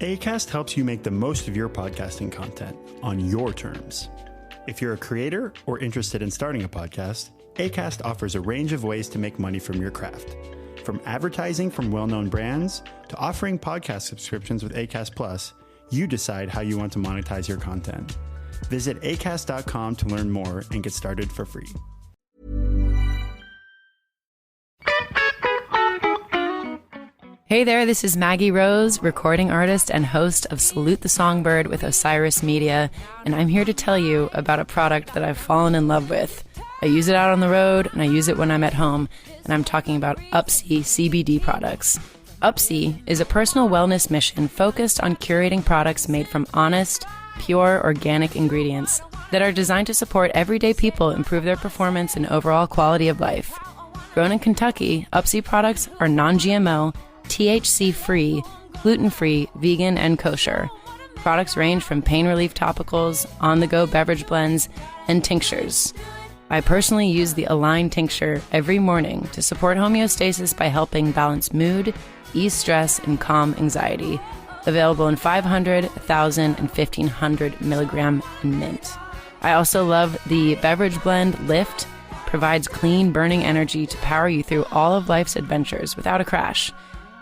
Acast helps you make the most of your podcasting content on your terms. If you're a creator or interested in starting a podcast, Acast offers a range of ways to make money from your craft. From advertising from well-known brands to offering podcast subscriptions with Acast Plus, you decide how you want to monetize your content. Visit acast.com to learn more and get started for free. Hey there, this is Maggie Rose, recording artist and host of Salute The Songbird with Osiris Media, and I'm here to tell you about a product that I've fallen in love with. I use it out on the road, and I use it when I'm at home, and I'm talking about UpSee CBD products. UpSee is a personal wellness mission focused on curating products made from honest, pure, organic ingredients that are designed to support everyday people improve their performance and overall quality of life. Grown in Kentucky, UpSee products are non-GMO, THC-free, gluten-free, vegan, and kosher. Products range from pain relief topicals, on-the-go beverage blends, and tinctures. I personally use the Align tincture every morning to support homeostasis by helping balance mood, ease stress, and calm anxiety. Available in 500, 1,000, and 1,500 milligram in mint. I also love the beverage blend Lift. Provides clean, burning energy to power you through all of life's adventures without a crash.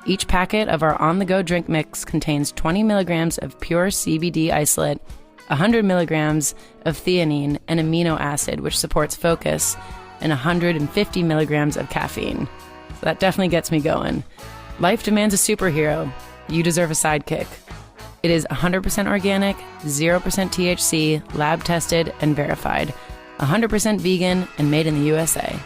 Each packet of our on-the-go drink mix contains 20 milligrams of pure CBD isolate, 100 milligrams of theanine and amino acid, which supports focus, and 150 milligrams of caffeine. So that definitely gets me going. Life demands a superhero. You deserve a sidekick. It is 100% organic, 0% THC, lab-tested, and verified. 100% vegan and made in the USA.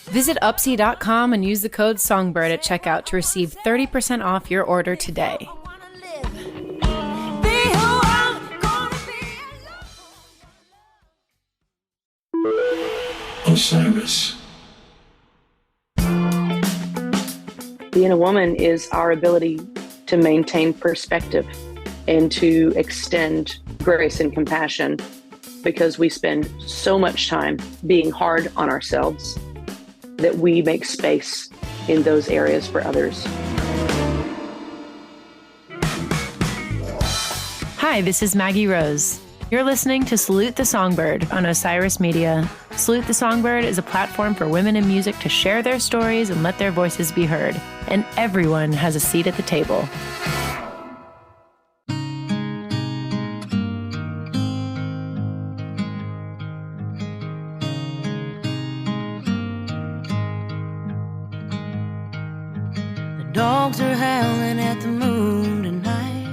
Visit UpSee.com and use the code SONGBIRD at checkout to receive 30% off your order today. Osiris. Being a woman is our ability to maintain perspective and to extend grace and compassion, because we spend so much time being hard on ourselves that we make space in those areas for others. Hi, this is Maggie Rose. You're listening to Salute the Songbird on Osiris Media. Salute the Songbird is a platform for women in music to share their stories and let their voices be heard. And everyone has a seat at the table. Dogs are howling at the moon tonight.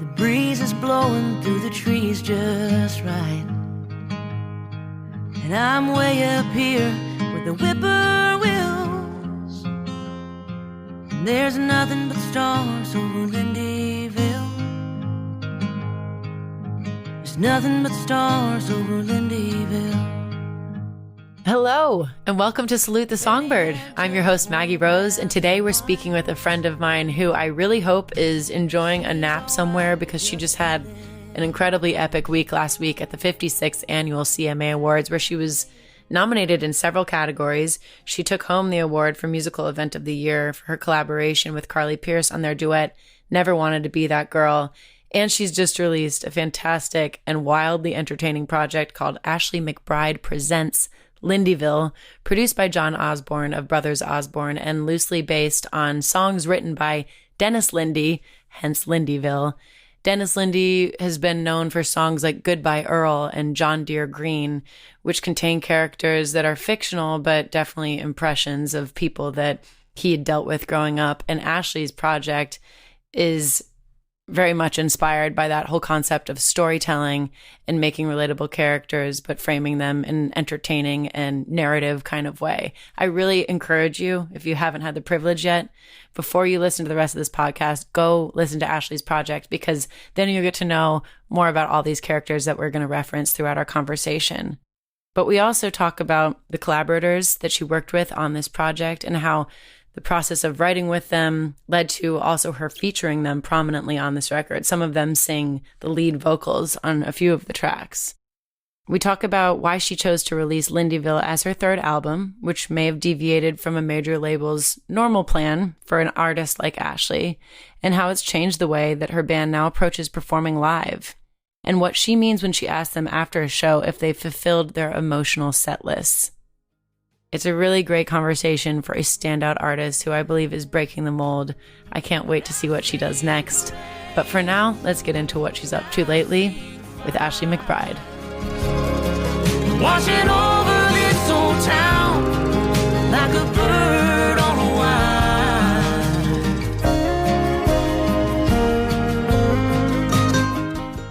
The breeze is blowing through the trees just right. And I'm way up here with the whippoorwills. And there's nothing but stars over Lindiville. There's nothing but stars over Lindiville. Hello, and welcome to Salute the Songbird. I'm your host, Maggie Rose, and today we're speaking with a friend of mine who I really hope is enjoying a nap somewhere, because she just had an incredibly epic week last week at the 56th Annual CMA Awards, where she was nominated in several categories. She took home the award for Musical Event of the Year for her collaboration with Carly Pearce on their duet, Never Wanted to Be That Girl. And she's just released a fantastic and wildly entertaining project called Ashley McBryde Presents, Lindiville, produced by John Osborne of Brothers Osborne and loosely based on songs written by Dennis Lindy, hence Lindiville. Dennis Lindy has been known for songs like Goodbye Earl and John Deere Green, which contain characters that are fictional but definitely impressions of people that he had dealt with growing up. And Ashley's project is very much inspired by that whole concept of storytelling and making relatable characters, but framing them in an entertaining and narrative kind of way. I really encourage you, if you haven't had the privilege yet, before you listen to the rest of this podcast, go listen to Ashley's project, because then you'll get to know more about all these characters that we're going to reference throughout our conversation. But we also talk about the collaborators that she worked with on this project and how the process of writing with them led to also her featuring them prominently on this record. Some of them sing the lead vocals on a few of the tracks. We talk about why she chose to release Lindiville as her third album, which may have deviated from a major label's normal plan for an artist like Ashley, and how it's changed the way that her band now approaches performing live, and what she means when she asks them after a show if they've fulfilled their emotional set lists. It's a really great conversation for a standout artist who I believe is breaking the mold. I can't wait to see what she does next. But for now, let's get into what she's up to lately with Ashley McBryde. Washing over this old town like a bird on a wire.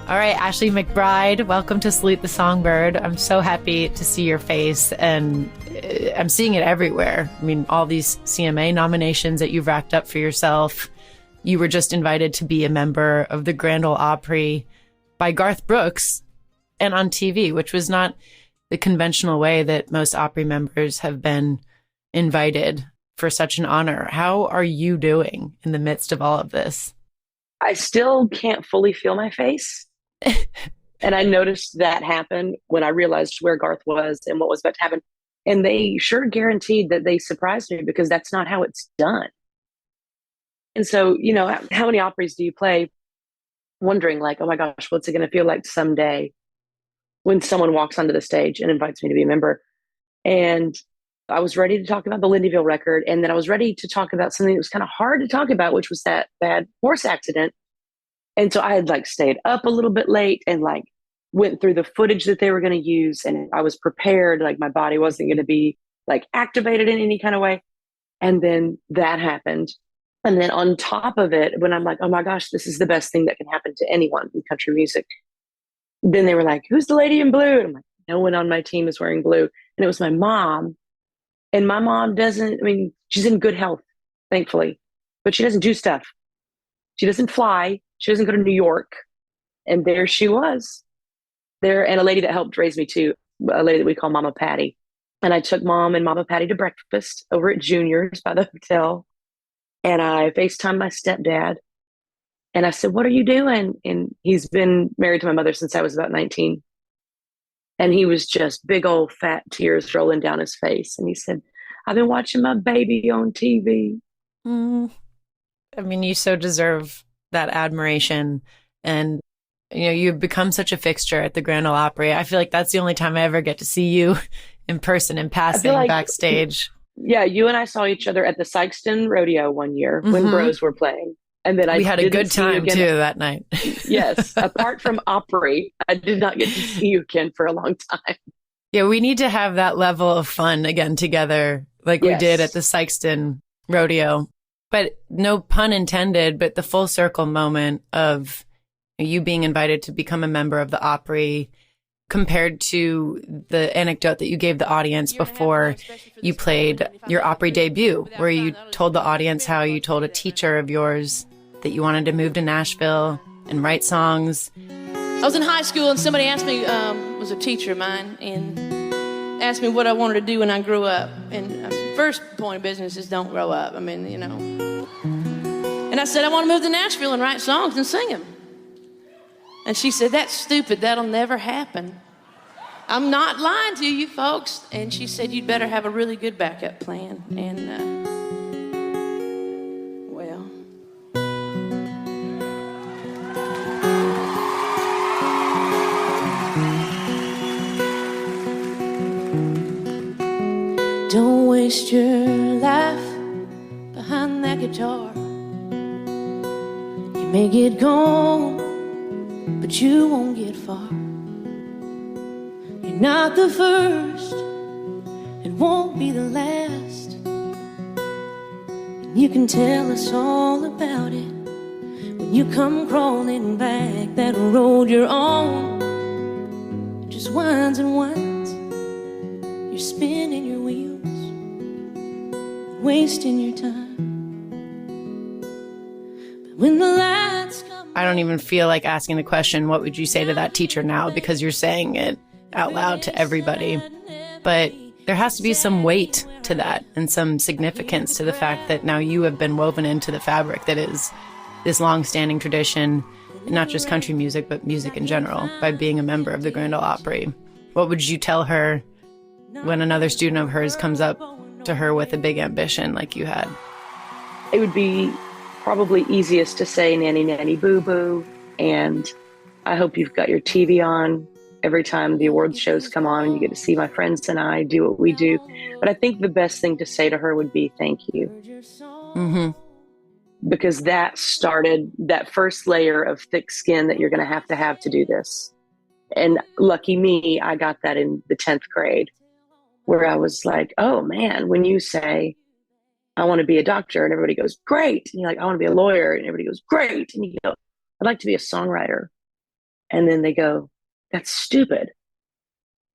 All right, Ashley McBryde, welcome to Salute The Songbird. I'm so happy to see your face, and I'm seeing it everywhere. I mean, all these CMA nominations that you've racked up for yourself. You were just invited to be a member of the Grand Ole Opry by Garth Brooks and on TV, which was not the conventional way that most Opry members have been invited for such an honor. How are you doing in the midst of all of this? I still can't fully feel my face. And I noticed that happen when I realized where Garth was and what was about to happen. And they sure guaranteed that they surprised me, because that's not how it's done. And so, you know, how many Opries do you play wondering like, oh my gosh, what's it going to feel like someday when someone walks onto the stage and invites me to be a member? And I was ready to talk about the Lindiville record. And then I was ready to talk about something that was kind of hard to talk about, which was that bad horse accident. And so I had like stayed up a little bit late and like went through the footage that they were going to use. And I was prepared, like my body wasn't going to be like activated in any kind of way. And then that happened. And then on top of it, when I'm like, oh my gosh, this is the best thing that can happen to anyone in country music. Then they were like, who's the lady in blue? And I'm like, no one on my team is wearing blue. And it was my mom. And my mom she's in good health, thankfully, but she doesn't do stuff. She doesn't fly. She doesn't go to New York. And there she was there. And a lady that helped raise me too, a lady that we call Mama Patty. And I took Mom and Mama Patty to breakfast over at Junior's by the hotel. And I FaceTimed my stepdad. And I said, what are you doing? And he's been married to my mother since I was about 19. And he was just big old fat tears rolling down his face. And he said, I've been watching my baby on TV. I mean, you so deserve that admiration. And, you know, you've become such a fixture at the Grand Ole Opry. I feel like that's the only time I ever get to see you in person, in passing, like, backstage. Yeah, you and I saw each other at the Sykeston Rodeo one year when Bros were playing. And then we had a good time too that night. Yes. Apart from Opry, I did not get to see you again for a long time. Yeah, we need to have that level of fun again together, like we did at the Sykeston Rodeo. But no pun intended, but the full circle moment of you being invited to become a member of the Opry compared to the anecdote that you gave the audience before you played your Opry debut, where you told the audience how you told a teacher of yours that you wanted to move to Nashville and write songs. I was in high school and somebody asked me, was a teacher of mine, and asked me what I wanted to do when I grew up. And first point of business is don't grow up. I mean, you know. And I said, I want to move to Nashville and write songs and sing them. And she said, that's stupid. That'll never happen. I'm not lying to you, folks. And she said, you'd better have a really good backup plan. And, well. Don't waste your life behind that guitar. You may get gone, but you won't get far. You're not the first, it won't be the last. And you can tell us all about it when you come crawling back that road you're on. It just winds and winds. You're spinning your wheels, wasting your time. But when the lights come, I don't even feel like asking the question, what would you say to that teacher now? Because you're saying it out loud to everybody. But there has to be some weight to that and some significance to the fact that now you have been woven into the fabric that is this long-standing tradition, not just country music, but music in general, by being a member of the Grand Ole Opry. what would you tell her when another student of hers comes up to her with a big ambition like you had? It would be probably easiest to say nanny, nanny, boo, boo. And I hope you've got your TV on every time the awards shows come on and you get to see my friends and I do what we do. But I think the best thing to say to her would be thank you. Mm-hmm. Because that started that first layer of thick skin that you're going to have to do this. And lucky me, I got that in the 10th grade, where I was like, oh man, when you say, I want to be a doctor, and everybody goes, great. And you're like, I want to be a lawyer, and everybody goes, great. And you go, I'd like to be a songwriter. And then they go, that's stupid.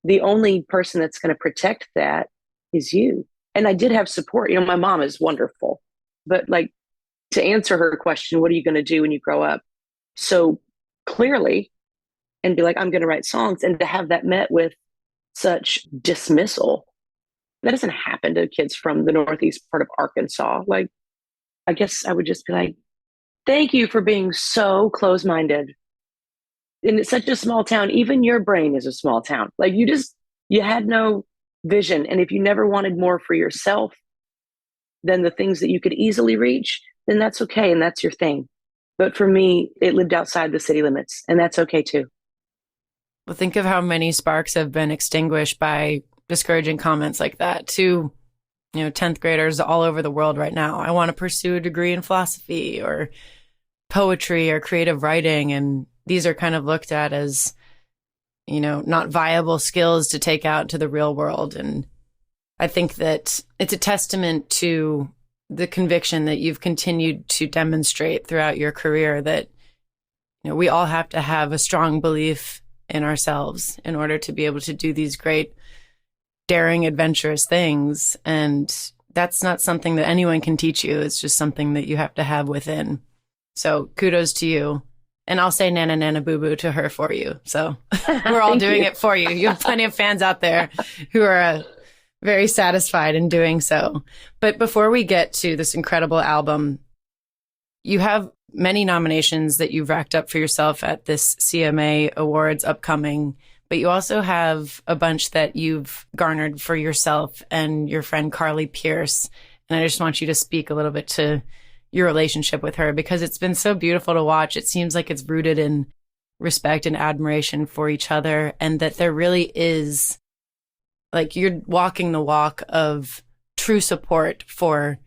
The only person that's going to protect that is you. And I did have support. You know, my mom is wonderful, but like, to answer her question, what are you going to do when you grow up? So clearly, and be like, I'm going to write songs, and to have that met with such dismissal, that doesn't happen to kids from the Northeast part of Arkansas. Like, I guess I would just be like, thank you for being so close-minded. And it's such a small town. Even your brain is a small town. Like you had no vision. And if you never wanted more for yourself than the things that you could easily reach, then that's okay. And that's your thing. But for me, it lived outside the city limits, and that's okay too. Well, think of how many sparks have been extinguished by discouraging comments like that to, 10th graders all over the world right now. I want to pursue a degree in philosophy or poetry or creative writing. And these are kind of looked at as, not viable skills to take out to the real world. And I think that it's a testament to the conviction that you've continued to demonstrate throughout your career that, we all have to have a strong belief in ourselves in order to be able to do these great, daring, adventurous things. And that's not something that anyone can teach you. It's just something that you have to have within. So kudos to you. And I'll say nana, nana, boo, boo to her for you. So we're all doing it for you. You have plenty of fans out there who are very satisfied in doing so. But before we get to this incredible album, you have many nominations that you've racked up for yourself at this CMA Awards upcoming, but you also have a bunch that you've garnered for yourself and your friend Carly Pierce. And I just want you to speak a little bit to your relationship with her, because it's been so beautiful to watch. It seems like it's rooted in respect and admiration for each other, and that there really is, like, you're walking the walk of true support for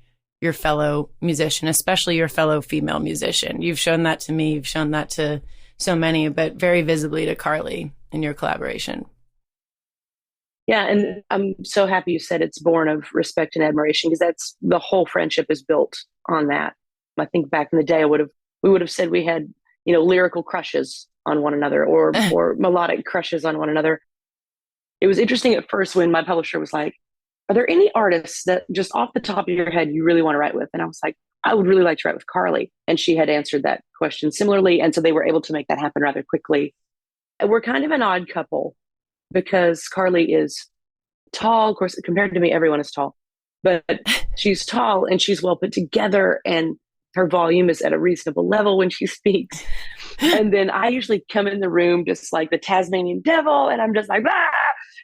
your fellow musician, especially your fellow female musician. You've shown that to me. You've shown that to so many, but very visibly to Carly in your collaboration. Yeah. And I'm so happy you said it's born of respect and admiration, because that's the whole friendship is built on that. I think back in the day, we would have said we had, lyrical crushes on one another or melodic crushes on one another. It was interesting at first when my publisher was like, are there any artists that just off the top of your head you really want to write with? And I was like, I would really like to write with Carly. And she had answered that question similarly. And so they were able to make that happen rather quickly. And we're kind of an odd couple because Carly is tall. Of course, compared to me, everyone is tall. But she's tall and she's well put together, and her volume is at a reasonable level when she speaks. And then I usually come in the room just like the Tasmanian devil, and I'm just like, ah!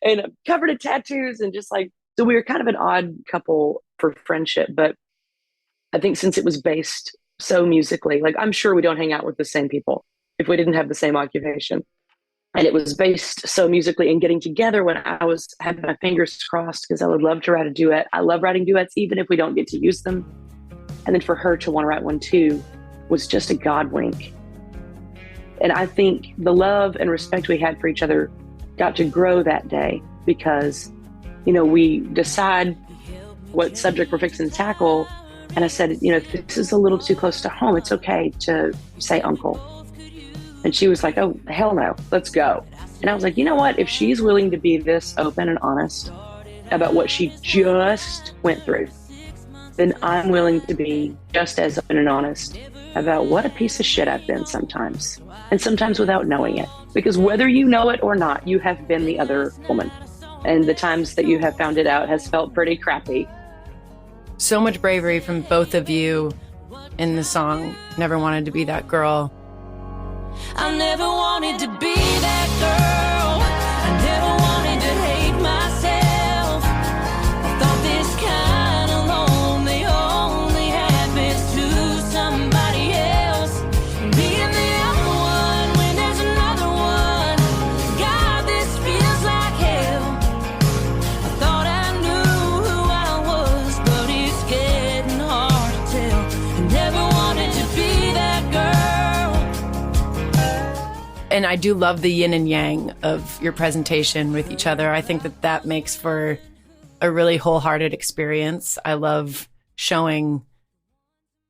And I'm covered in tattoos, and just like, so we were kind of an odd couple for friendship. But I think since it was based so musically, like, I'm sure we don't hang out with the same people if we didn't have the same occupation. And it was based so musically and getting together when I had my fingers crossed, because I would love to write a duet. I love writing duets, even if we don't get to use them. And then for her to want to write one too was just a God wink. And I think the love and respect we had for each other got to grow that day because, we decide what subject we're fixing to tackle. And I said, if this is a little too close to home, it's okay to say uncle. And she was like, oh, hell no, let's go. And I was like, you know what? If she's willing to be this open and honest about what she just went through, then I'm willing to be just as open and honest about what a piece of shit I've been sometimes. And sometimes without knowing it. Because whether you know it or not, you have been the other woman. And the times that you have found it out has felt pretty crappy. So much bravery from both of you in the song, Never Wanted to Be That Girl. I never wanted to be that girl. I never wanted And I do love the yin and yang of your presentation with each other. I think that that makes for a really wholehearted experience. I love showing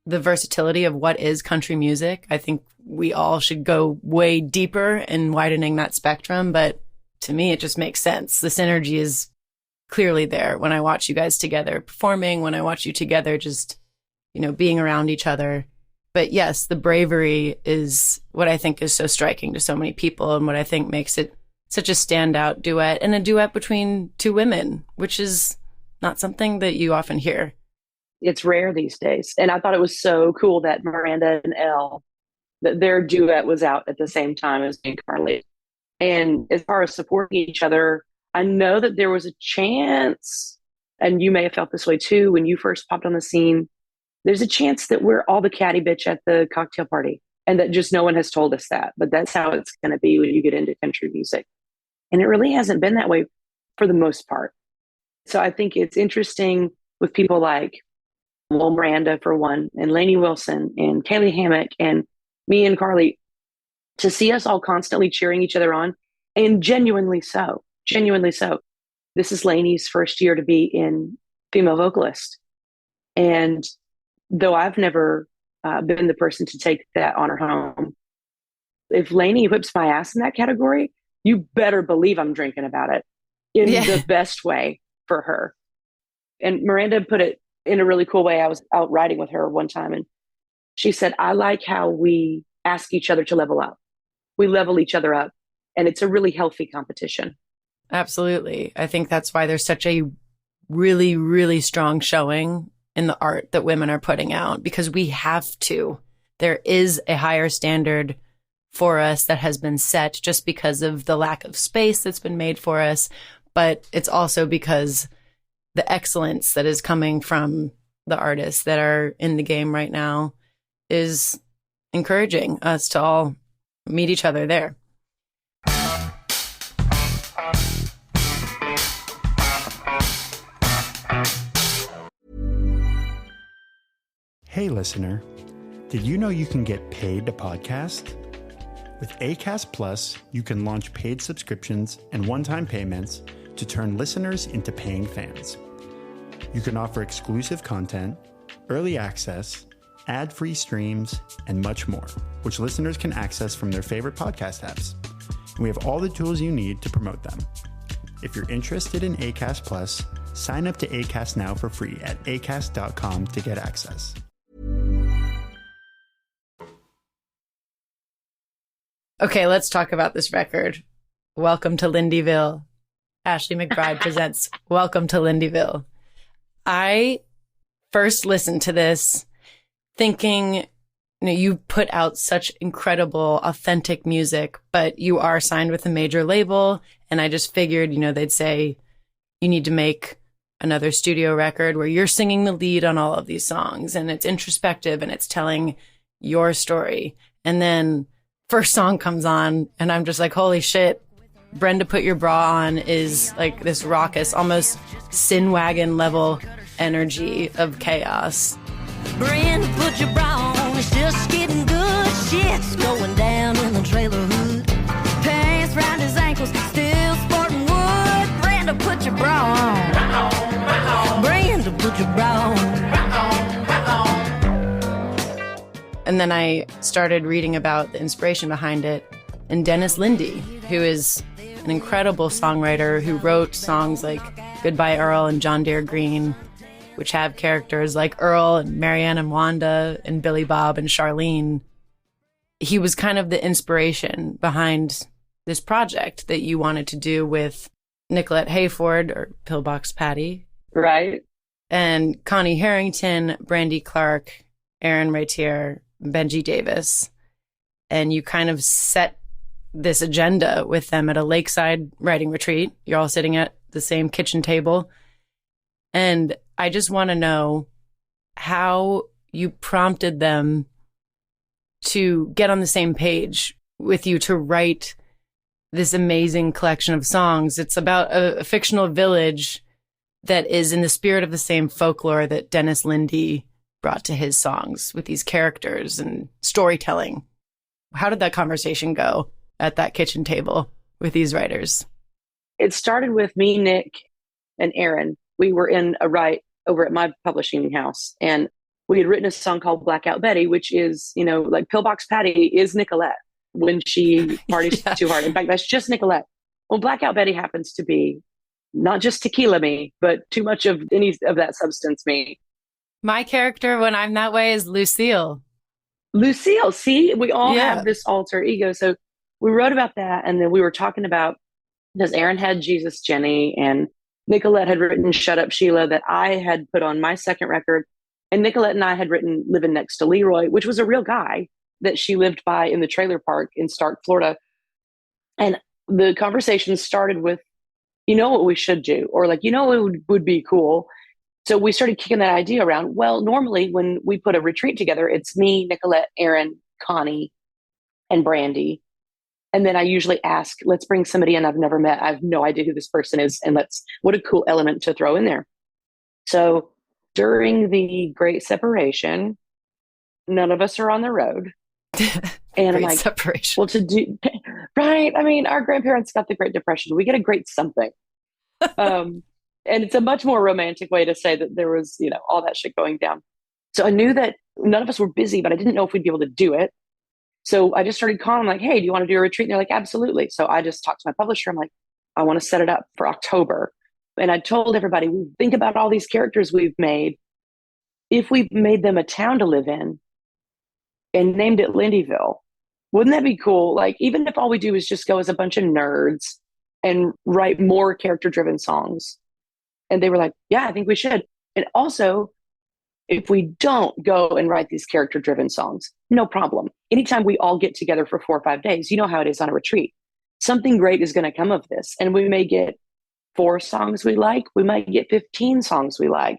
the versatility of what is country music. I think we all should go way deeper in widening that spectrum, but to me, it just makes sense. The synergy is clearly there when I watch you guys together performing, when I watch you together just, being around each other. But yes, the bravery is what I think is so striking to so many people and what I think makes it such a standout duet, and a duet between two women, which is not something that you often hear. It's rare these days. And I thought it was so cool that Miranda and Elle, that their duet was out at the same time as me and Carly. And as far as supporting each other, I know that there was a chance, and you may have felt this way too, when you first popped on the scene, there's a chance that we're all the catty bitch at the cocktail party, and that just no one has told us that. But that's how it's going to be when you get into country music. And it really hasn't been that way for the most part. So I think it's interesting with people like Miranda, for one, and Lainey Wilson and Kaylee Hammock and me and Carly, to see us all constantly cheering each other on, and genuinely so. This is Lainey's first year to be in female vocalist. And though I've never been the person to take that honor home, if Lainey whips my ass in that category, you better believe I'm drinking about it in the best way for her. And Miranda put it in a really cool way. I was out riding with her one time, and she said, I like how we ask each other to level up. We level each other up, and it's a really healthy competition. Absolutely. I think that's why there's such a really, really strong showing in the art that women are putting out, because we have to. There is a higher standard for us that has been set just because of the lack of space that's been made for us. But it's also because the excellence that is coming from the artists that are in the game right now is encouraging us to all meet each other there. Hey, listener, did you know you can get paid to podcast? With Acast Plus, you can launch paid subscriptions and one-time payments to turn listeners into paying fans. You can offer exclusive content, early access, ad-free streams, and much more, which listeners can access from their favorite podcast apps. And we have all the tools you need to promote them. If you're interested in Acast Plus, sign up to Acast now for free at acast.com to get access. Okay, let's talk about this record. Welcome to Lindiville. Ashley McBryde Presents Welcome to Lindiville. I first listened to this thinking, you put out such incredible, authentic music, but you are signed with a major label. And I just figured, they'd say, you need to make another studio record where you're singing the lead on all of these songs. And it's introspective and it's telling your story. And then first song comes on and I'm just like, holy shit, Brenda Put Your Bra On is like this raucous, almost Sin Wagon level energy of chaos. Brenda, put your bra on, it's just getting good. Shit's going down in the trailer hood. Pants round his ankles, still sporting wood. Brenda, put your bra on. Brenda, put your bra on. And then I started reading about the inspiration behind it. And Dennis Lindy, who is an incredible songwriter who wrote songs like Goodbye Earl and John Deere Green, which have characters like Earl and Marianne and Wanda and Billy Bob and Charlene. He was kind of the inspiration behind this project that you wanted to do with Nicolette Hayford, or Pillbox Patty. Right. And Connie Harrington, Brandy Clark, Aaron Ratier, Benji Davis. And you kind of set this agenda with them at a lakeside writing retreat. You're all sitting at the same kitchen table. And I just want to know how you prompted them to get on the same page with you to write this amazing collection of songs. It's about a fictional village that is in the spirit of the same folklore that Dennis Lindy brought to his songs, with these characters and storytelling. How did that conversation go? at that kitchen table with these writers? It started with me, Nick, and Aaron. We were in a write over at my publishing house, and we had written a song called Blackout Betty, which is, like Pillbox Patty is Nicolette when she parties too hard. In fact, that's just Nicolette. Well, Blackout Betty happens to be not just tequila me, but too much of any of that substance me. My character when I'm that way is Lucille. Lucille, see, we all have this alter ego. So we wrote about that. And then we were talking about, because Aaron had Jesus Jenny and Nicolette had written Shut Up Sheila that I had put on my second record. And Nicolette and I had written Living Next to Leroy, which was a real guy that she lived by in the trailer park in Stark, Florida. And the conversation started with, what we should do? Or like, what would be cool? So we started kicking that idea around. Well, normally when we put a retreat together, it's me, Nicolette, Aaron, Connie, and Brandy. And then I usually ask, let's bring somebody in I've never met. I have no idea who this person is. And what a cool element to throw in there. So during the Great Separation, none of us are on the road. And I'm like, separation. Well, right. I mean, our grandparents got the Great Depression. We get a great something. And it's a much more romantic way to say that there was, all that shit going down. So I knew that none of us were busy, but I didn't know if we'd be able to do it. So I just started calling, like, hey, do you want to do a retreat? And they're like, absolutely. So I just talked to my publisher. I'm like, I want to set it up for October. And I told everybody, think about all these characters we've made. If we made them a town to live in and named it Lindiville, wouldn't that be cool? Like, even if all we do is just go as a bunch of nerds and write more character-driven songs. And they were like, yeah, I think we should. And also, if we don't go and write these character-driven songs, no problem. Anytime we all get together for 4 or 5 days, you know how it is on a retreat. Something great is going to come of this. And we may get 4 songs we like. We might get 15 songs we like.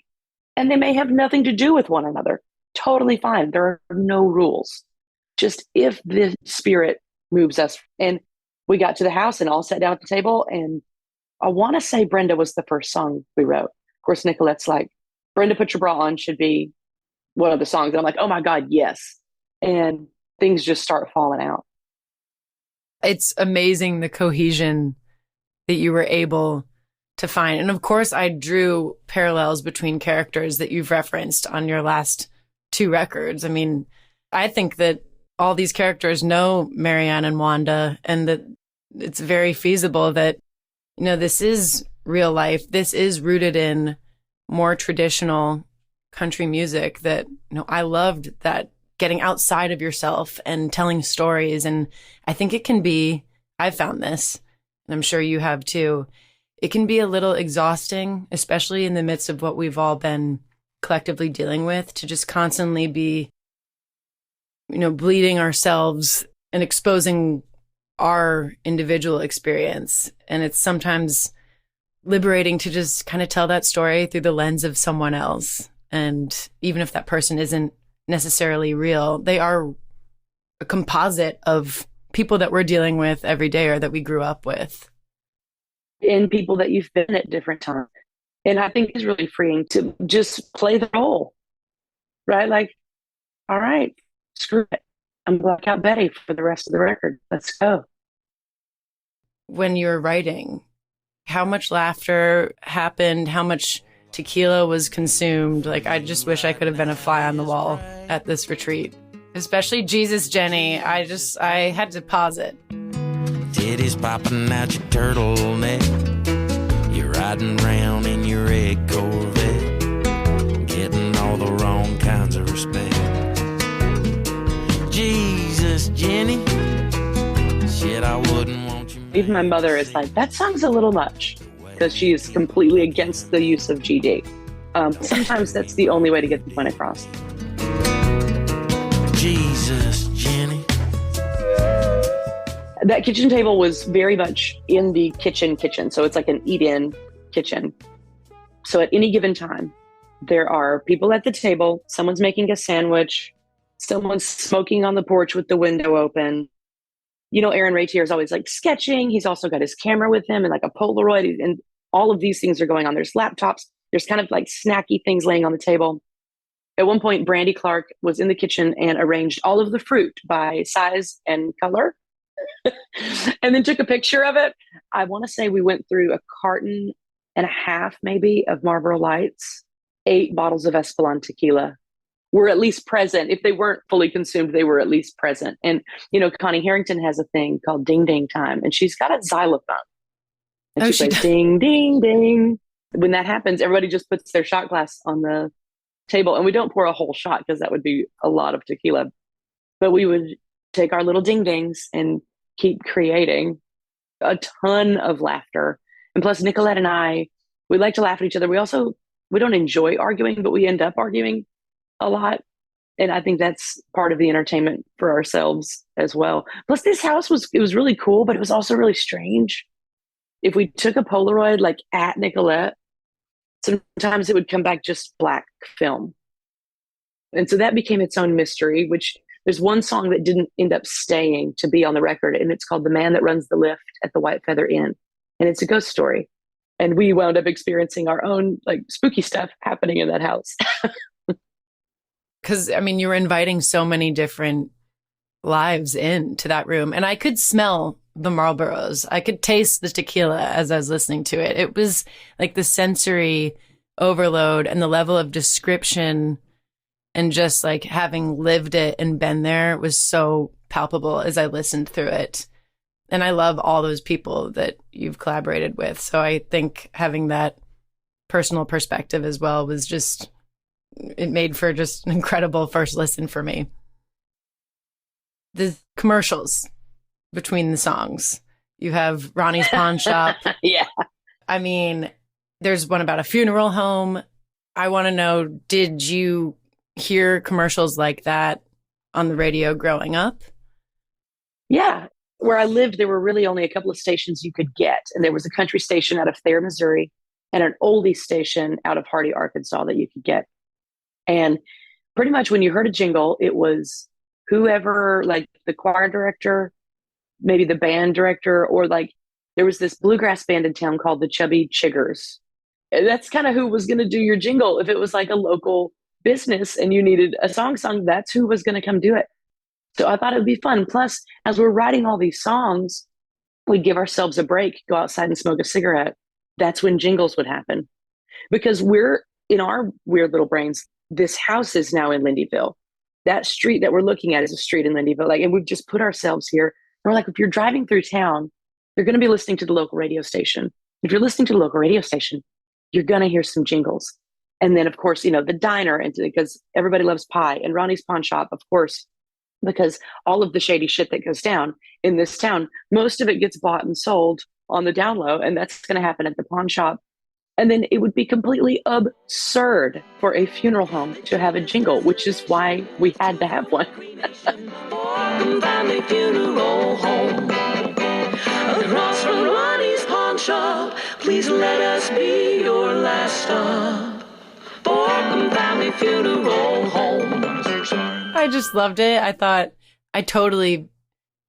And they may have nothing to do with one another. Totally fine. There are no rules. Just if the spirit moves us. And we got to the house and all sat down at the table. And I want to say Brenda was the first song we wrote. Of course, Nicolette's like, Brenda Put Your Bra On should be one of the songs. And I'm like, oh my God, yes. And things just start falling out. It's amazing the cohesion that you were able to find. And of course, I drew parallels between characters that you've referenced on your last 2 records. I mean, I think that all these characters know Marianne and Wanda, and that it's very feasible that, this is real life. This is rooted in more traditional country music that, I loved that getting outside of yourself and telling stories. And I think it can be, I've found this, and I'm sure you have too. It can be a little exhausting, especially in the midst of what we've all been collectively dealing with, to just constantly be, bleeding ourselves and exposing our individual experience. And it's sometimes liberating to just kind of tell that story through the lens of someone else. And even if that person isn't necessarily real, they are a composite of people that we're dealing with every day or that we grew up with. And people that you've been at different times. And I think it's really freeing to just play the role, right? Like, all right, screw it. I'm Blackout Betty for the rest of the record. Let's go. When you're writing, how much laughter happened? How much tequila was consumed? Like, I just wish I could have been a fly on the wall at this retreat, especially Jesus Jenny. I had to pause it. Titties popping out your turtleneck. You're riding around in your red Corvette, getting all the wrong kinds of respect. Jesus, Jenny, shit, I wouldn't want you. Even my mother is like, that song's a little much, because she's completely against the use of GD. Sometimes that's the only way to get the point across. Jesus, Jenny. That kitchen table was very much in the kitchen. So it's like an eat-in kitchen. So at any given time, there are people at the table, someone's making a sandwich, someone's smoking on the porch with the window open. Aaron Ratier is always like sketching. He's also got his camera with him and like a Polaroid, and all of these things are going on. There's laptops. There's kind of like snacky things laying on the table. At one point, Brandy Clark was in the kitchen and arranged all of the fruit by size and color. and then took a picture of it. I want to say we went through a carton and a half, maybe, of Marlboro Lights, 8 bottles of Espolòn tequila were at least present. If they weren't fully consumed, they were at least present. And, Connie Harrington has a thing called Ding Ding Time, and she's got a xylophone. And she plays ding, ding, ding. When that happens, everybody just puts their shot glass on the table. And we don't pour a whole shot because that would be a lot of tequila. But we would take our little ding dings and keep creating a ton of laughter. And plus, Nicolette and I, we like to laugh at each other. We don't enjoy arguing, but we end up arguing a lot. And I think that's part of the entertainment for ourselves as well. Plus, this house was really cool, but it was also really strange. If we took a Polaroid like at Nicolette, sometimes it would come back just black film. And so that became its own mystery, which there's one song that didn't end up staying to be on the record, and it's called The Man That Runs the Lift at the White Feather Inn. And it's a ghost story. And we wound up experiencing our own like spooky stuff happening in that house. Because, you were inviting so many different lives into that room. And I could smell the Marlboros. I could taste the tequila as I was listening to it. It was like the sensory overload and the level of description and just like having lived it and been there was so palpable as I listened through it. And I love all those people that you've collaborated with. So I think having that personal perspective as well was just, it made for just an incredible first listen for me. The commercials between the songs. You have Ronnie's Pawn Shop. Yeah. There's one about a funeral home. I want to know, did you hear commercials like that on the radio growing up? Yeah. Where I lived, there were really only a couple of stations you could get. And there was a country station out of Thayer, Missouri, and an oldie station out of Hardy, Arkansas that you could get. And pretty much when you heard a jingle, it was whoever, like the choir director, maybe the band director, or like there was this bluegrass band in town called the Chubby Chiggers. And that's kind of who was going to do your jingle. If it was like a local business and you needed a song sung, that's who was going to come do it. So I thought it would be fun. Plus, as we're writing all these songs, we'd give ourselves a break, go outside and smoke a cigarette. That's when jingles would happen. Because we're, in our weird little brains, this house is now in Lindiville. That street that we're looking at is a street in Lindiville. And we've just put ourselves here. And we're like, if you're driving through town, you're going to be listening to the local radio station. If you're listening to the local radio station, you're going to hear some jingles. And then, of course, the diner, and because everybody loves pie, and Ronnie's Pawn Shop, of course, because all of the shady shit that goes down in this town, most of it gets bought and sold on the down low, and that's going to happen at the pawn shop. And then it would be completely absurd for a funeral home to have a jingle, which is why we had to have one. Family funeral home. Across from Ronnie's Pawn Shop, please let us be your last stop. Borkham Family Funeral Home. I just loved it. I thought I totally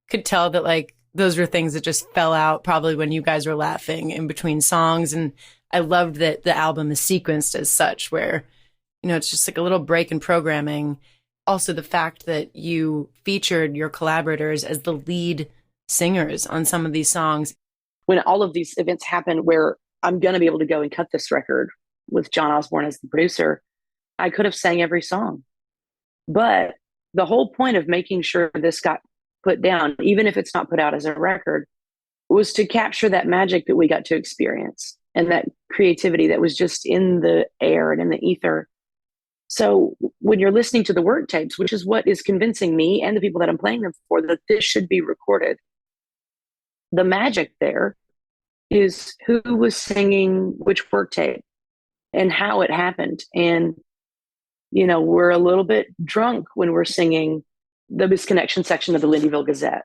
could tell that like those were things that just fell out probably when you guys were laughing in between songs. And I loved that the album is sequenced as such where, it's just like a little break in programming. Also the fact that you featured your collaborators as the lead singers on some of these songs. When all of these events happen where I'm going to be able to go and cut this record with John Osborne as the producer, I could have sang every song. But the whole point of making sure this got put down, even if it's not put out as a record, was to capture that magic that we got to experience and that creativity that was just in the air and in the ether. So when you're listening to the work tapes, which is what is convincing me and the people that I'm playing them for that this should be recorded, the magic there is who was singing which work tape and how it happened. And, we're a little bit drunk when we're singing the Misconnection section of the Lindiville Gazette.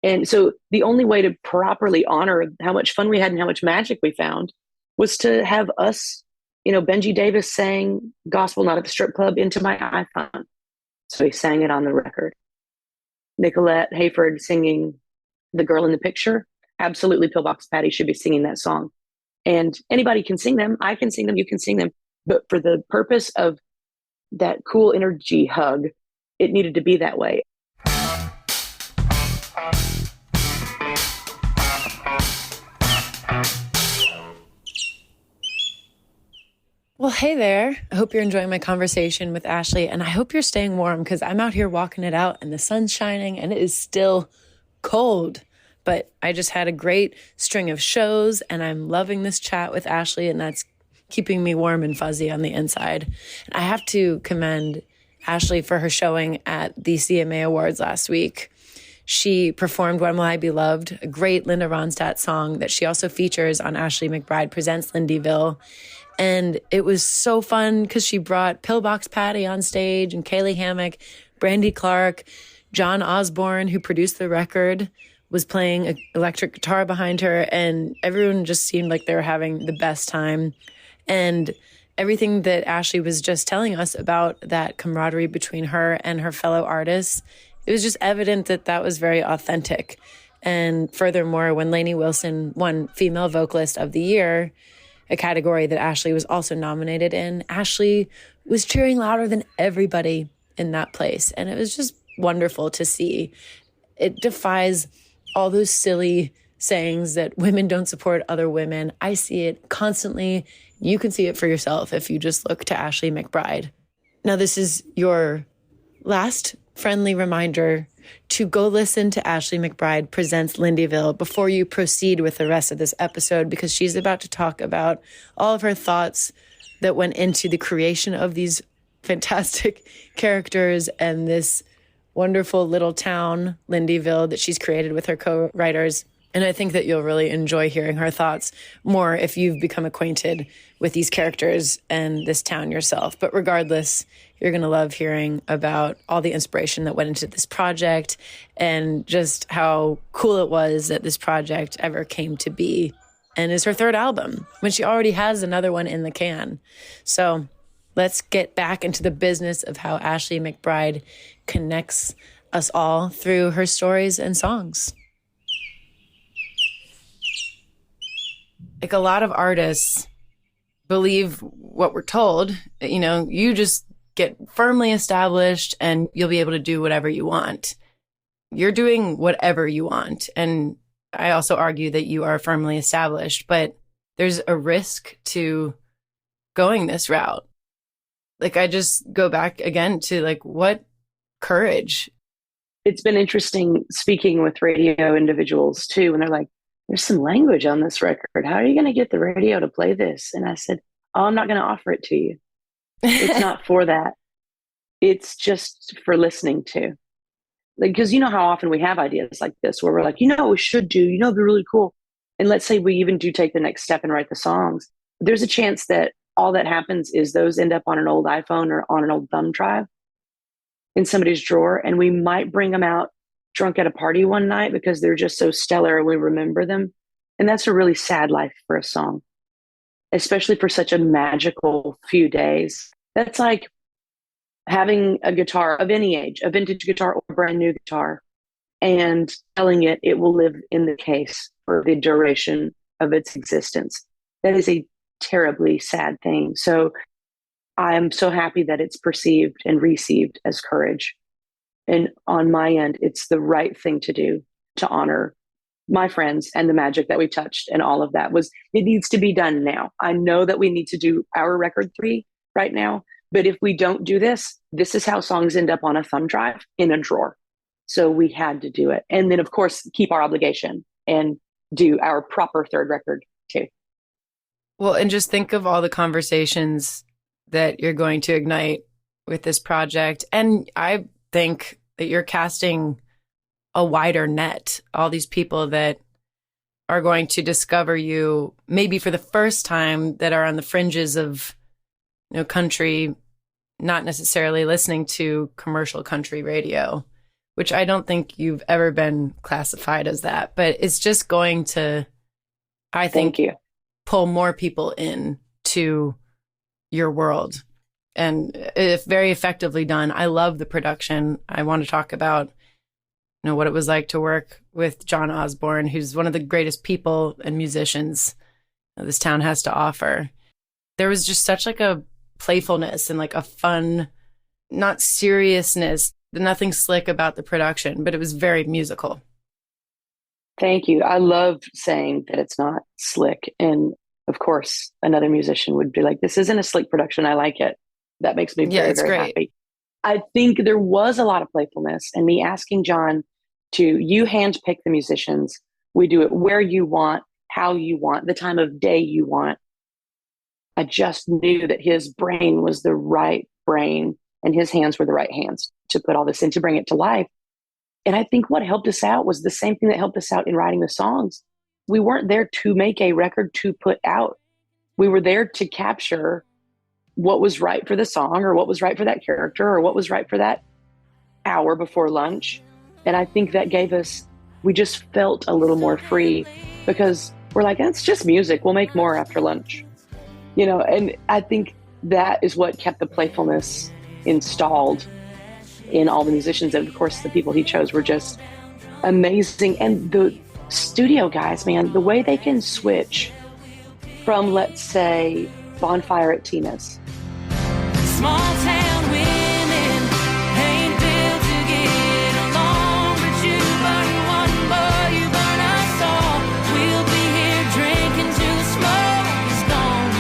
And so the only way to properly honor how much fun we had and how much magic we found was to have us, Benji Davis sang Gospel Not at the Strip Club into my iPhone. So he sang it on the record. Nicolette Hayford singing The Girl in the Picture. Absolutely, Pillbox Patty should be singing that song. And anybody can sing them. I can sing them. You can sing them. But for the purpose of that cool energy hug, it needed to be that way. Well, hey there. I hope you're enjoying my conversation with Ashley, and I hope you're staying warm because I'm out here walking it out and the sun's shining and it is still cold. But I just had a great string of shows and I'm loving this chat with Ashley, and that's keeping me warm and fuzzy on the inside. And I have to commend Ashley for her showing at the CMA Awards last week. She performed When Will I Be Loved, a great Linda Ronstadt song that she also features on Ashley McBryde Presents Lindiville. And it was so fun because she brought Pillbox Patty on stage and Kaylee Hammock, Brandy Clark, John Osborne, who produced the record, was playing an electric guitar behind her. And everyone just seemed like they were having the best time. And everything that Ashley was just telling us about that camaraderie between her and her fellow artists, it was just evident that that was very authentic. And furthermore, when Lainey Wilson won Female Vocalist of the Year, a category that Ashley was also nominated in, Ashley was cheering louder than everybody in that place. And it was just wonderful to see. It defies all those silly sayings that women don't support other women. I see it constantly. You can see it for yourself if you just look to Ashley McBryde. Now, this is your last friendly reminder to go listen to Ashley McBryde Presents Lindiville before you proceed with the rest of this episode, because she's about to talk about all of her thoughts that went into the creation of these fantastic characters and this wonderful little town, Lindiville, that she's created with her co-writers. And I think that you'll really enjoy hearing her thoughts more if you've become acquainted with these characters and this town yourself. But regardless, you're going to love hearing about all the inspiration that went into this project and just how cool it was that this project ever came to be and is her third album when she already has another one in the can. So let's get back into the business of how Ashley McBryde connects us all through her stories and songs. Like a lot of artists believe what we're told, you just get firmly established and you'll be able to do whatever you want. You're doing whatever you want. And I also argue that you are firmly established, but there's a risk to going this route. Like, I just go back again to what courage. It's been interesting speaking with radio individuals too, and they're like, there's some language on this record. How are you going to get the radio to play this? And I said, oh, I'm not going to offer it to you. It's not for that. It's just for listening to. Because you know how often we have ideas like this where we're like, what we should do, it'd be really cool. And let's say we even do take the next step and write the songs. There's a chance that all that happens is those end up on an old iPhone or on an old thumb drive in somebody's drawer. And we might bring them out drunk at a party one night because they're just so stellar and we remember them. And that's a really sad life for a song, especially for such a magical few days. That's like having a guitar of any age, a vintage guitar or a brand new guitar, and telling it will live in the case for the duration of its existence. That is a terribly sad thing. So I'm so happy that it's perceived and received as courage. And on my end, it's the right thing to do to honor my friends and the magic that we touched. And all of that it needs to be done now. I know that we need to do our record 3 right now, but if we don't do this is how songs end up on a thumb drive in a drawer. So we had to do it. And then of course, keep our obligation and do our proper third record too. Well, and just think of all the conversations that you're going to ignite with this project. And I think that you're casting a wider net, all these people that are going to discover you maybe for the first time, that are on the fringes of country, not necessarily listening to commercial country radio, which I don't think you've ever been classified as that. But it's just going to, I think, pull more people in to your world. And if very effectively done. I love the production. I want to talk about what it was like to work with John Osborne, who's one of the greatest people and musicians this town has to offer. There was just such a playfulness and a fun, not seriousness, nothing slick about the production, but it was very musical. Thank you. I love saying that it's not slick. And of course, another musician would be like, this isn't a slick production. I like it. That makes me very, it's very great. happy. I think there was a lot of playfulness, and me asking John you handpick the musicians. We do it where you want, how you want, the time of day you want. I just knew that his brain was the right brain and his hands were the right hands to put all this in, to bring it to life. And I think what helped us out was the same thing that helped us out in writing the songs. We weren't there to make a record to put out. We were there to capture what was right for the song, or what was right for that character, or what was right for that hour before lunch. And I think that gave us, we just felt a little more free, because we're like, it's just music. We'll make more after lunch. And I think that is what kept the playfulness installed in all the musicians. And of course, the people he chose were just amazing. And the studio guys, man, the way they can switch from, let's say, Bonfire at Tina's. Small town women ain't built to get along, but you burn one more, you burn us all. We'll be here drinking till the smoke is gone.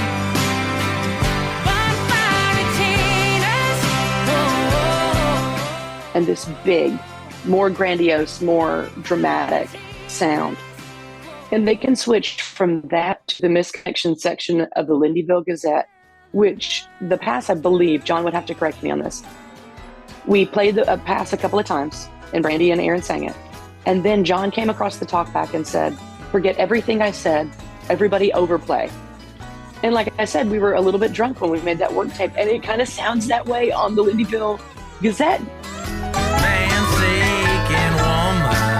Bonfire at Tina's. Oh. And this big, more grandiose, more dramatic sound. And they can switch from that to the misconnection section of the Lindiville Gazette, which the pass, I believe, John would have to correct me on this. We played the pass a couple of times, and Brandy and Aaron sang it. And then John came across the talkback and said, forget everything I said, everybody overplay. And like I said, we were a little bit drunk when we made that work tape, and it kind of sounds that way on the Lindiville Gazette. Man seeking woman,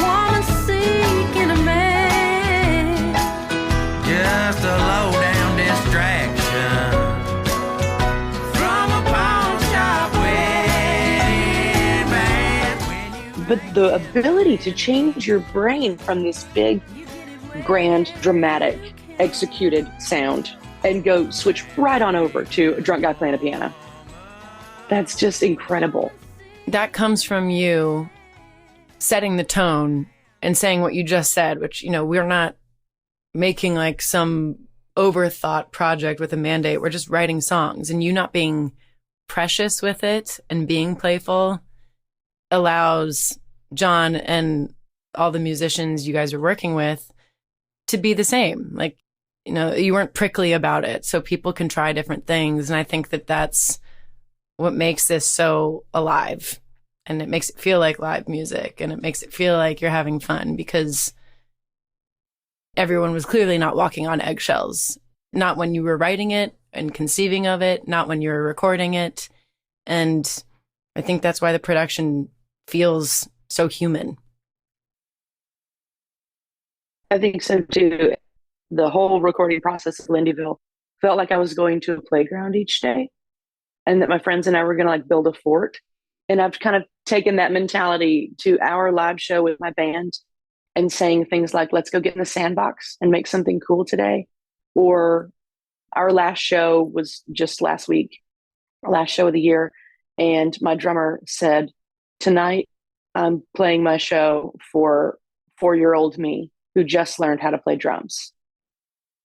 Woman seeking a man. just a low down distraction from a pawn shop wedding band. But the ability to change your brain from this big, grand, dramatic, executed sound and go switch right on over to a drunk guy playing a piano. That's just incredible. That comes from you setting the tone and saying what you just said, which, we're not making like some overthought project with a mandate. We're just writing songs, and you not being precious with it and being playful allows John and all the musicians you guys are working with to be the same. Like, you weren't prickly about it, so people can try different things. And I think that that's what makes this so alive, and it makes it feel like live music, and it makes it feel like you're having fun, because everyone was clearly not walking on eggshells, not when you were writing it and conceiving of it, not when you were recording it. And I think that's why the production feels so human. I think so too. The whole recording process of Lindiville felt like I was going to a playground each day, and that my friends and I were going to like build a fort. And I've kind of taken that mentality to our live show with my band and saying things like, let's go get in the sandbox and make something cool today. Or our last show was just last week, our last show of the year. And my drummer said, tonight I'm playing my show for 4-year-old me who just learned how to play drums.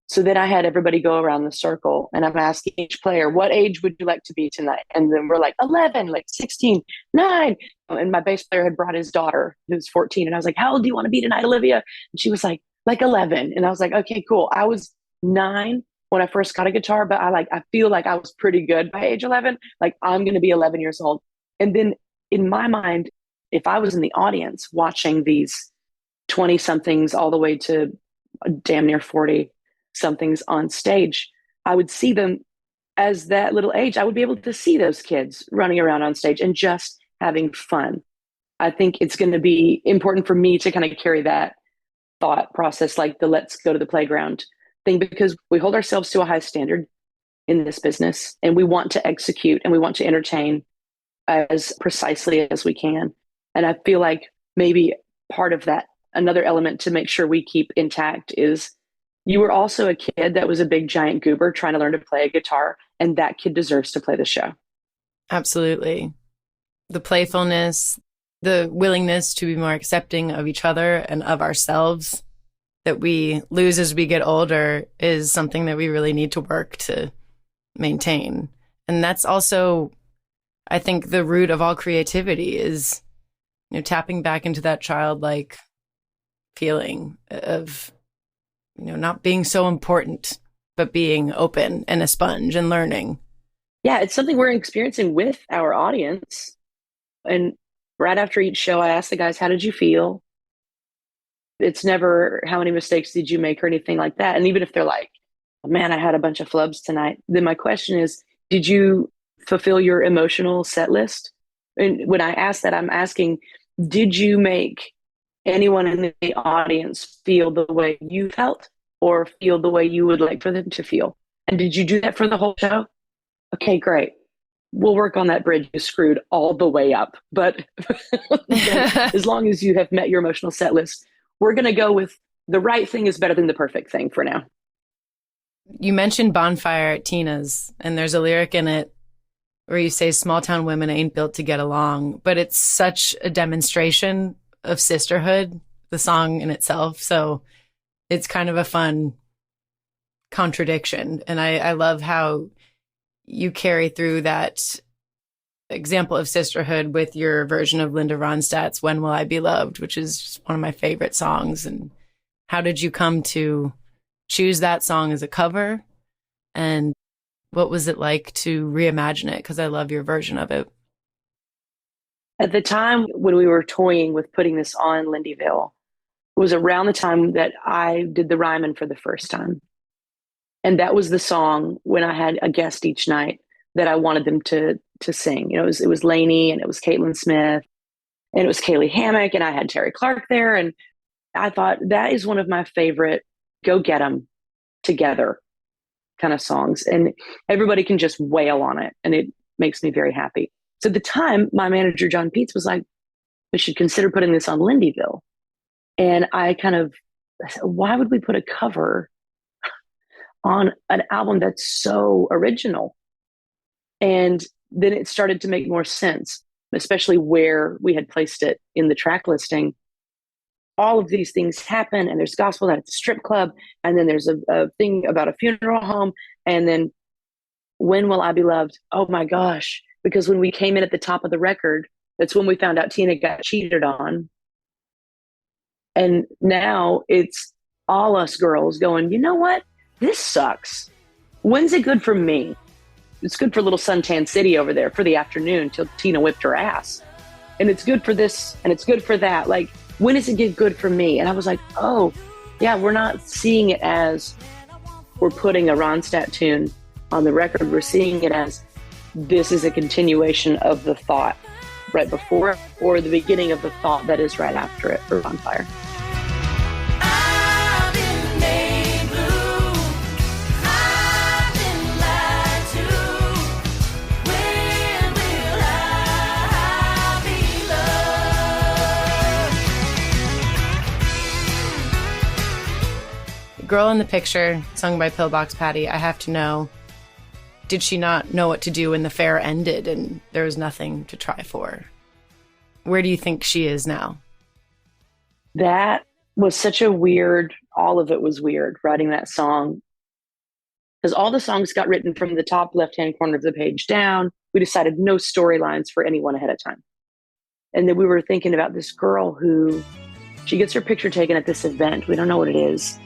So then I had everybody go around the circle, and I'm asking each player, what age would you like to be tonight? And then we're like 11, like 16, 9. And my bass player had brought his daughter, who's 14. And I was like, how old do you want to be tonight, Olivia? And she was like 11. And I was like, okay, cool. I was 9 when I first got a guitar, but I feel like I was pretty good by age 11. Like, I'm going to be 11 years old. And then in my mind, if I was in the audience watching these 20 somethings all the way to damn near 40 somethings on stage, I would see them as that little age. I would be able to see those kids running around on stage and just having fun. I think it's going to be important for me to kind of carry that thought process, like the let's go to the playground thing, because we hold ourselves to a high standard in this business, and we want to execute and we want to entertain as precisely as we can. And I feel like maybe part of that, another element to make sure we keep intact, is you were also a kid that was a big giant goober trying to learn to play a guitar, and that kid deserves to play the show. Absolutely. The playfulness, the willingness to be more accepting of each other and of ourselves that we lose as we get older is something that we really need to work to maintain. And that's also, I think, the root of all creativity is, tapping back into that childlike feeling of, not being so important, but being open and a sponge and learning. Yeah, it's something we're experiencing with our audience. And right after each show, I ask the guys, how did you feel? It's never, how many mistakes did you make or anything like that. And even if they're like, man, I had a bunch of flubs tonight, then my question is, did you fulfill your emotional set list? And when I ask that, I'm asking, did you make anyone in the audience feel the way you felt or feel the way you would like for them to feel? And did you do that for the whole show? Okay, great. We'll work on that bridge you screwed all the way up. But as long as you have met your emotional set list, we're going to go with the right thing is better than the perfect thing for now. You mentioned Bonfire at Tina's, and there's a lyric in it where you say small town women ain't built to get along, but it's such a demonstration of sisterhood, the song in itself. So it's kind of a fun contradiction. And I love how you carry through that example of sisterhood with your version of Linda Ronstadt's When Will I Be Loved, which is just one of my favorite songs. And how did you come to choose that song as a cover? And what was it like to reimagine it? Because I love your version of it. At the time when we were toying with putting this on Lindiville, it was around the time that I did the rhyming for the first time. And that was the song when I had a guest each night that I wanted them to sing. It was Lainey, and it was Caitlin Smith, and it was Kaylee Hammock, and I had Terry Clark there. And I thought that is one of my favorite go get 'em together kind of songs. And everybody can just wail on it. And it makes me very happy. So at the time, my manager, John Peets, was like, we should consider putting this on Lindiville. And I said, why would we put a cover on an album that's so original? And then it started to make more sense, especially where we had placed it in the track listing. All of these things happen, and there's gospel at the strip club, and then there's a thing about a funeral home, and then When Will I Be Loved? Oh my gosh. Because when we came in at the top of the record, that's when we found out Tina got cheated on. And now it's all us girls going, you know what? This sucks. When's it good for me? It's good for little suntan city over there for the afternoon till Tina whipped her ass. And it's good for this and it's good for that. Like, when does it get good for me? And I was like, oh, yeah, we're not seeing it as we're putting a Ronstadt tune on the record. We're seeing it as this is a continuation of the thought right before it, or the beginning of the thought that is right after it for Bonfire. Girl in the Picture, sung by Pillbox Patty, I have to know, did she not know what to do when the fair ended and there was nothing to try for? Where do you think she is now? That was such a weird, all of it was weird, writing that song. Because all the songs got written from the top left-hand corner of the page down. We decided no storylines for anyone ahead of time. And then we were thinking about this girl who, she gets her picture taken at this event. We don't know what it is.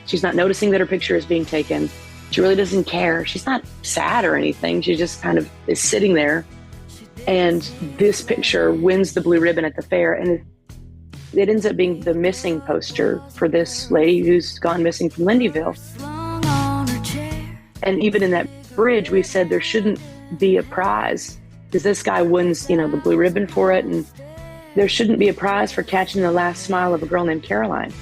She's not noticing that her picture is being taken. She really doesn't care. She's not sad or anything. She just kind of is sitting there. And this picture wins the blue ribbon at the fair. And it ends up being the missing poster for this lady who's gone missing from Lindiville. And even in that bridge, we said there shouldn't be a prize because this guy wins, the blue ribbon for it. And there shouldn't be a prize for catching the last smile of a girl named Caroline.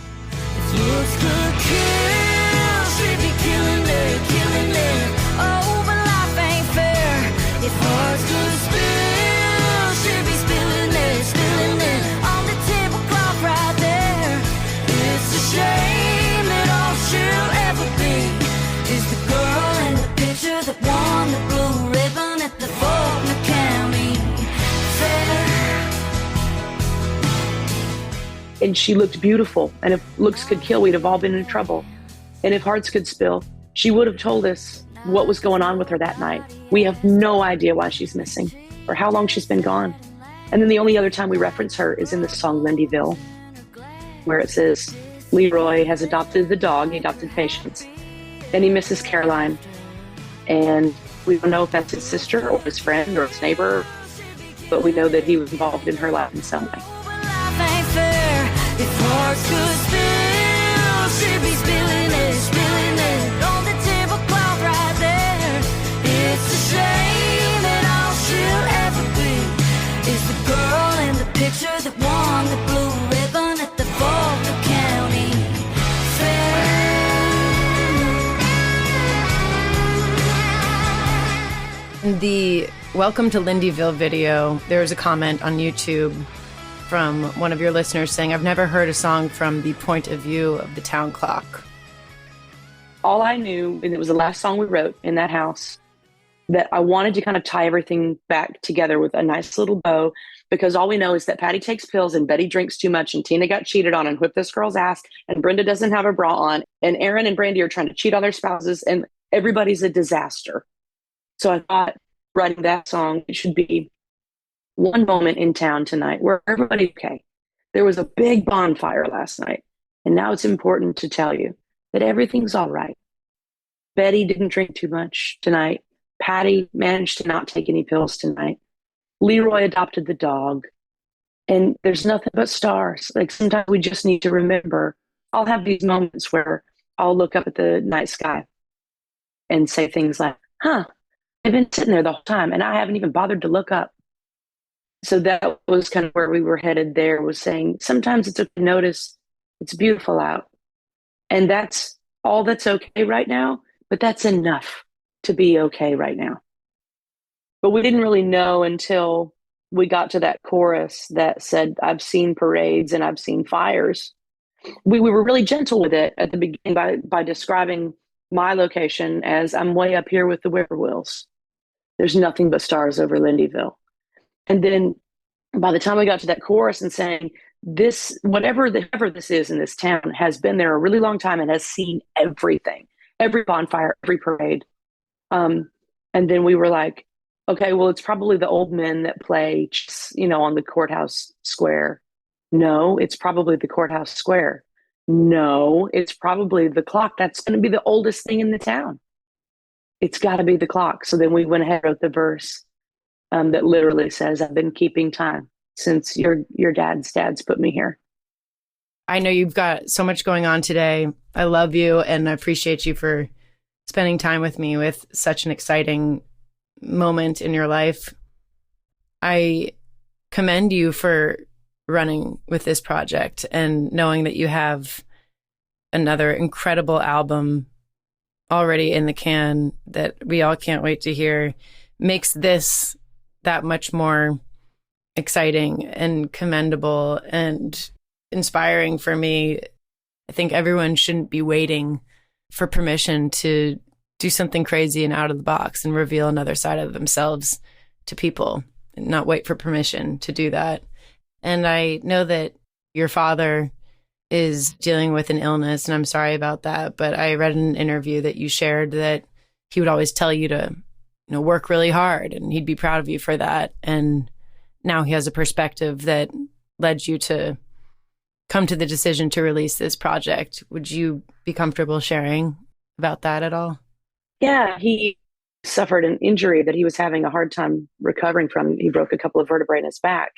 And she looked beautiful. And if looks could kill, we'd have all been in trouble. And if hearts could spill, she would have told us what was going on with her that night. We have no idea why she's missing or how long she's been gone. And then the only other time we reference her is in the song Lindiville, where it says, Leroy has adopted the dog, he adopted Patience, and he misses Caroline. And we don't know if that's his sister or his friend or his neighbor, but we know that he was involved in her life in some way. It's a shame that all she'll ever be is the girl in the picture that won the blue ribbon at the Boulder County Fair. In the Welcome to Lindiville video, there was a comment on YouTube from one of your listeners saying, I've never heard a song from the point of view of the town clock. All I knew, and it was the last song we wrote in that house, that I wanted to kind of tie everything back together with a nice little bow, because all we know is that Patty takes pills and Betty drinks too much and Tina got cheated on and whipped this girl's ass and Brenda doesn't have a bra on and Aaron and Brandy are trying to cheat on their spouses and everybody's a disaster. So I thought writing that song, it should be one moment in town tonight where everybody's okay. There was a big bonfire last night and now it's important to tell you that everything's all right. Betty didn't drink too much tonight. Patty managed to not take any pills tonight. Leroy adopted the dog. And there's nothing but stars. Like sometimes we just need to remember. I'll have these moments where I'll look up at the night sky and say things like, I've been sitting there the whole time and I haven't even bothered to look up. So that was kind of where we were headed there, was saying sometimes it's okay to notice it's beautiful out. And that's all that's okay right now, but that's enough to be okay right now. But we didn't really know until we got to that chorus that said, I've seen parades and I've seen fires. We were really gentle with it at the beginning by describing my location as I'm way up here with the whippoorwills. There's nothing but stars over Lindiville. And then by the time we got to that chorus and saying, this, whatever this is in this town has been there a really long time and has seen everything, every bonfire, every parade. And then we were like, okay, well, it's probably the old men that play, on the courthouse square. No, it's probably the courthouse square. No, it's probably the clock. That's going to be the oldest thing in the town. It's got to be the clock. So then we went ahead and wrote the verse that literally says, I've been keeping time since your dad's put me here. I know you've got so much going on today. I love you and I appreciate you for spending time with me with such an exciting moment in your life. I commend you for running with this project and knowing that you have another incredible album already in the can that we all can't wait to hear. Makes this that much more exciting and commendable and inspiring for me. I think everyone shouldn't be waiting for permission to do something crazy and out of the box and reveal another side of themselves to people, and not wait for permission to do that. And I know that your father is dealing with an illness, and I'm sorry about that, but I read in an interview that you shared that he would always tell you to, work really hard, and he'd be proud of you for that. And now he has a perspective that led you to come to the decision to release this project. Would you be comfortable sharing about that at all? Yeah, he suffered an injury that he was having a hard time recovering from. He broke a couple of vertebrae in his back.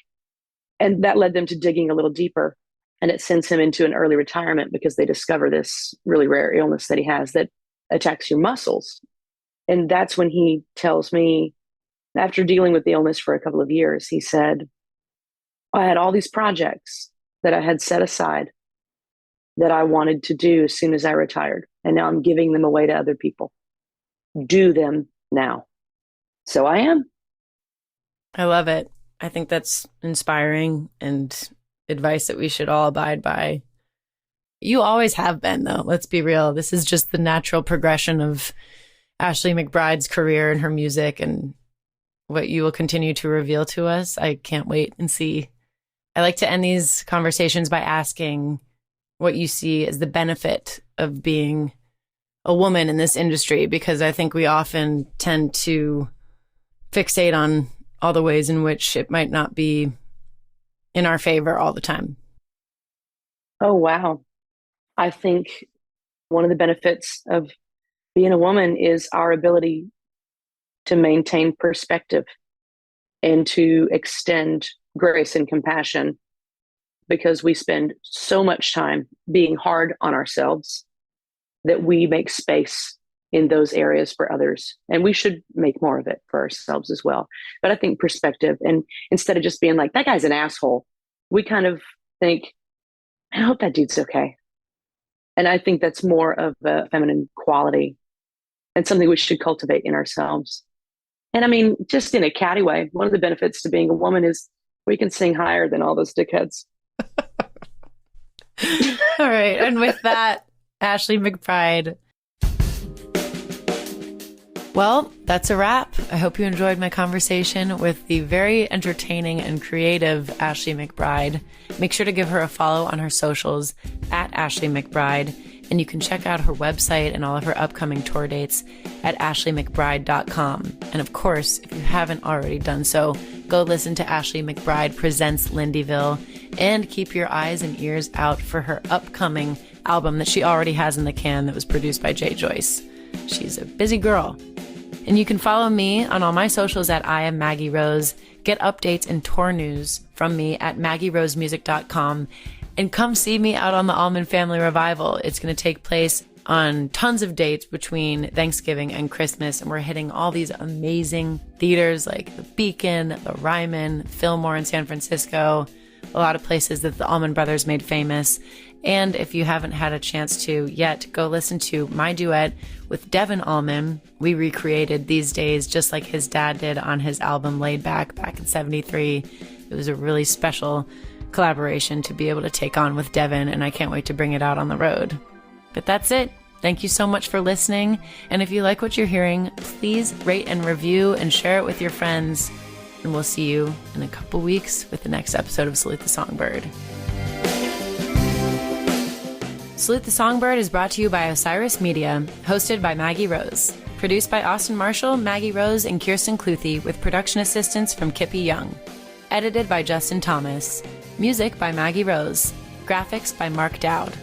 And that led them to digging a little deeper. And it sends him into an early retirement because they discover this really rare illness that he has that attacks your muscles. And that's when he tells me, after dealing with the illness for a couple of years, he said, I had all these projects that I had set aside that I wanted to do as soon as I retired. And now I'm giving them away to other people. Do them now. So I am. I love it. I think that's inspiring and advice that we should all abide by. You always have been, though. Let's be real. This is just the natural progression of Ashley McBryde's career and her music and what you will continue to reveal to us. I can't wait and see I like to end these conversations by asking what you see as the benefit of being a woman in this industry, because I think we often tend to fixate on all the ways in which it might not be in our favor all the time. Oh, wow. I think one of the benefits of being a woman is our ability to maintain perspective and to extend grace and compassion, because we spend so much time being hard on ourselves that we make space in those areas for others. And we should make more of it for ourselves as well. But I think perspective, and instead of just being like, that guy's an asshole, we kind of think, I hope that dude's okay. And I think that's more of a feminine quality and something we should cultivate in ourselves. And I mean, just in a catty way, one of the benefits to being a woman is we can sing higher than all those dickheads. All right. And with that, Ashley McBryde. Well, that's a wrap. I hope you enjoyed my conversation with the very entertaining and creative Ashley McBryde. Make sure to give her a follow on her socials at Ashley McBryde. And you can check out her website and all of her upcoming tour dates at ashleymcbride.com. And of course, if you haven't already done so, go listen to Ashley McBryde Presents Lindiville and keep your eyes and ears out for her upcoming album that she already has in the can that was produced by Jay Joyce. She's a busy girl. And you can follow me on all my socials at I am Maggie Rose. Get updates and tour news from me at maggierosemusic.com. And come see me out on the Allman Family Revival. It's going to take place on tons of dates between Thanksgiving and Christmas. And we're hitting all these amazing theaters like the Beacon, the Ryman, Fillmore in San Francisco, a lot of places that the Allman Brothers made famous. And if you haven't had a chance to yet, go listen to my duet with Devin Allman. We recreated These Days just like his dad did on his album Laid Back in '73. It was a really special collaboration to be able to take on with Devin, and I can't wait to bring it out on the road. But that's it. Thank you so much for listening. And if you like what you're hearing, please rate and review and share it with your friends. And we'll see you in a couple weeks with the next episode of Salute the Songbird. Salute the Songbird is brought to you by Osiris Media, hosted by Maggie Rose. Produced by Austin Marshall, Maggie Rose, and Kirsten Cluthy, with production assistance from Kippy Young. Edited by Justin Thomas. Music by Maggie Rose. Graphics by Mark Dowd.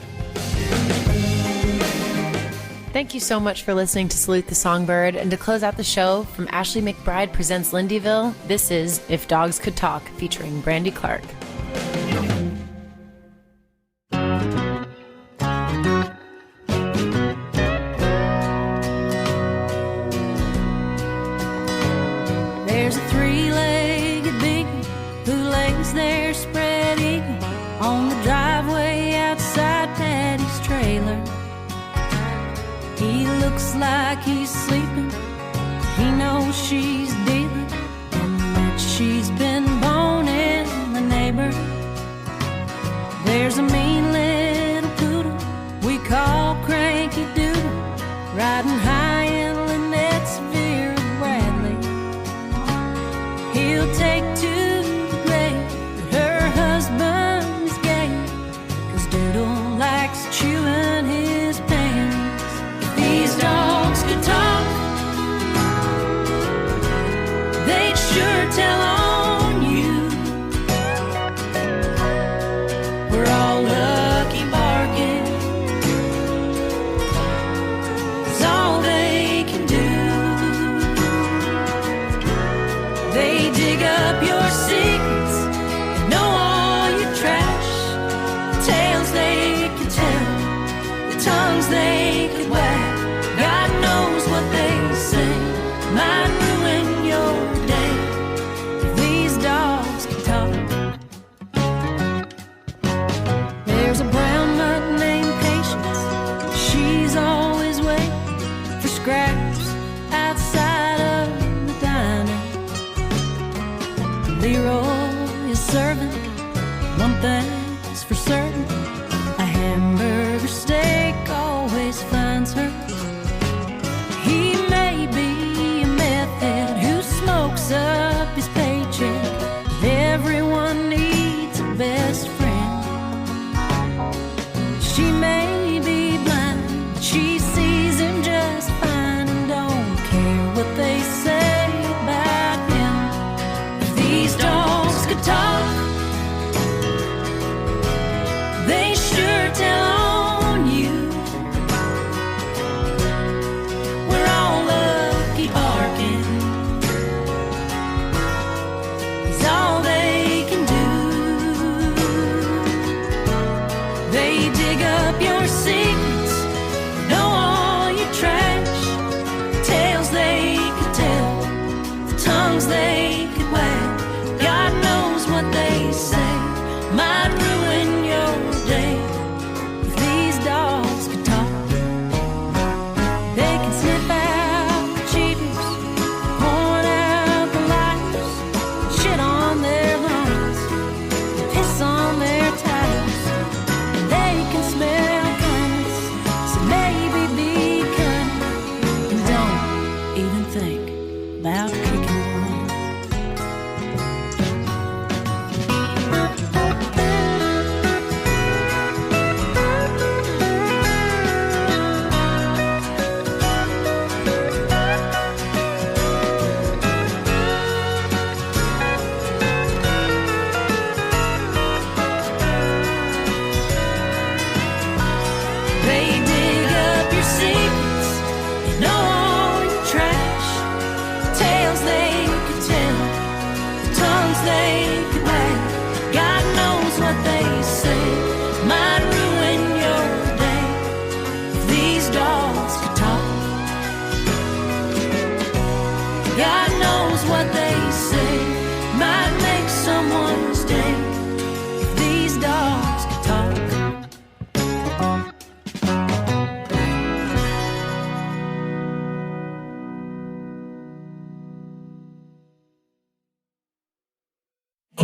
Thank you so much for listening to Salute the Songbird. And to close out the show, from Ashley McBryde Presents Lindiville, this is If Dogs Could Talk, featuring Brandy Clark. There's a three-legged beagle who lays there spread eagle on the driveway outside Patty's trailer. He looks like he's sleeping. He knows she's dealing and that she's been boning the neighbor. There's a mean little poodle we call Cranky Doodle riding high in Lynette's Vera Bradley. He'll take to the grave, but her husband is gay, 'cause Doodle likes chewing his pants. If these dogs could talk, they'd sure tell on you. We're all lucky barking, 'cause all they can do, they dig up your secrets, they know all your trash, the tales they can tell, the tongues they could wag. God knows what they say might ruin your day. If these dogs could talk. There's a brown nut named Patience. She's always waiting for scraps outside of the diner. Leroy is serving, one thing's for certain, a hamburger steak always finds her. He may be a meth head who smokes up his paycheck, but everyone needs a bed.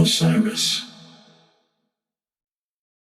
Osiris.